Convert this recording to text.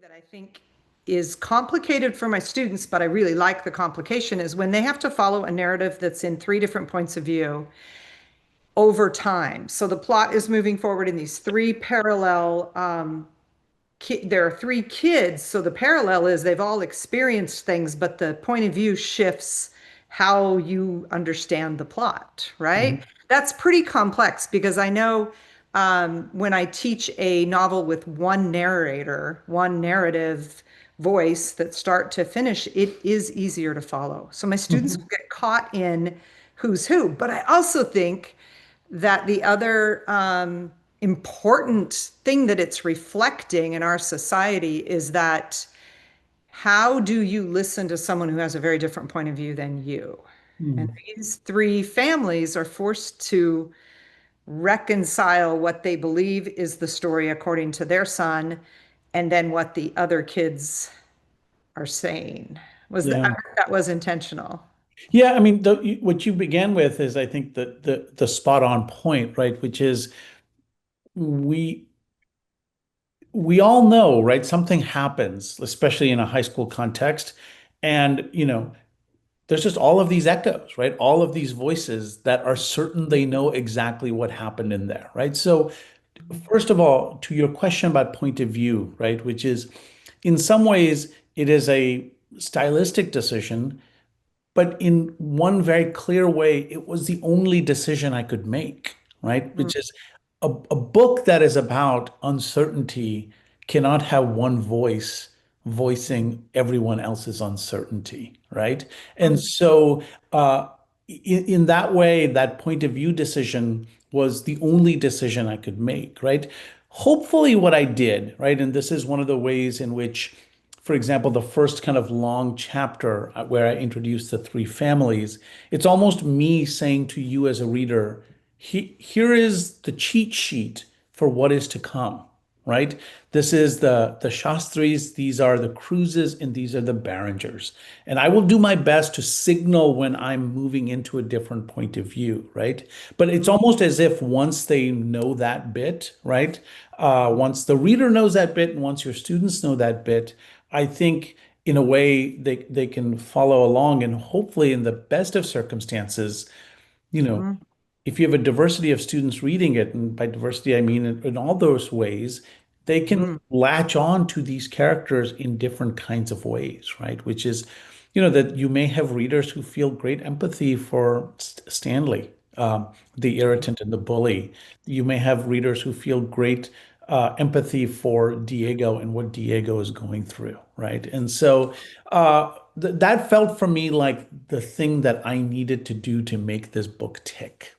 that I think is complicated for my students, but I really like the complication is when they have to follow a narrative that's in three different points of view over time. So the plot is moving forward in these three parallel there are three kids, so the parallel is they've all experienced things, but the point of view shifts how you understand the plot, Mhm. right? That's pretty complex because I know when I teach a novel with one narrator, one narrative voice that start to finish, it is easier to follow. So my students will Mhm. get caught in who's who. But I also think that the other important thing that it's reflecting in our society is that how do you listen to someone who has a very different point of view than you? And Mm. these three families are forced to reconcile what they believe is the story according to their son and then what the other kids are saying. Was that, I Yeah. think that was intentional. Yeah, I mean, what you began with is, I think, the spot on point, right? Which is we we all know, right? Something happens, especially in a high school context, and there's just all of these echoes, right? All of these voices that are certain they know exactly what happened in there, right? So, first of all, to your question about point of view, right? Which is, in some ways, it is a stylistic decision. But in one very clear way, it was the only decision I could make, right? Mm, Which is a book that is about uncertainty cannot have one voice voicing everyone else's uncertainty, right? And mm, so, in that way, that point of view decision was the only decision I could make, right? Hopefully, what I did, right, and this is one of the ways in which, for example, the first kind of long chapter where I introduced the three families, it's almost me saying to you as a reader, here is the cheat sheet for what is to come, right? This is the Shastris, these are the Cruises, and these are the Barringers. And I will do my best to signal when I'm moving into a different point of view, right? But it's mm, almost as if once they know that bit, right? Once the reader knows that bit, and once your students know that bit, I think in a way they can follow along, and hopefully in the best of circumstances, you know, mm, if you have a diversity of students reading it, and by diversity I mean in all those ways, they can mm. latch on to these characters in different kinds of ways, right? Which is, that you may have readers who feel great empathy for Stanley, the irritant and the bully. You may have readers who feel great empathy for Diego and what Diego is going through, right? And so that felt for me like the thing that I needed to do to make this book tick.